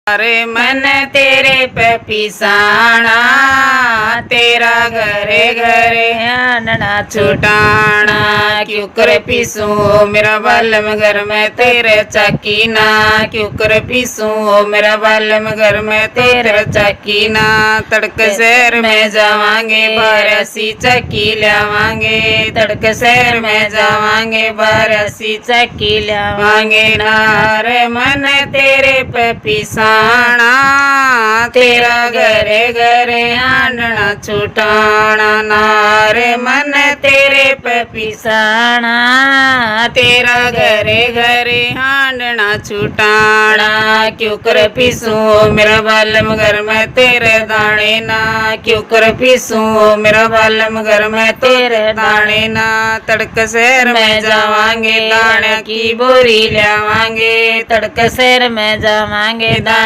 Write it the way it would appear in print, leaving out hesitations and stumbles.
अरे मन तेरे पे पिसाना, तेरा घरे घरे आनना छुटाना। क्यों कर पीसू मेरा बालम घर में तेरे चकीना, क्यों कर पीसू मेरा बालम घर में तेरे चकीना। तड़क शहर में जावांगे बारसी चक्की लावांगे, तड़क शहर में जावांगे बारसी चक्की लावांगे। नारे मन तेरे पे पिसाना, तेरा घरे घरे आंडना छुटाना। नारे मन तेरे पे पिसाना, तेरा घरे घरे आंडना छुटाना। क्यों कर पीसू मेरा बालम घर में तेरे दाने ना, क्यों कर पीसू मेरा बालम घर में तेरे दाने ना। तड़क शहर में जावांगे दाने की बोरी लावांगे, तड़क शहर में जावांगे दाने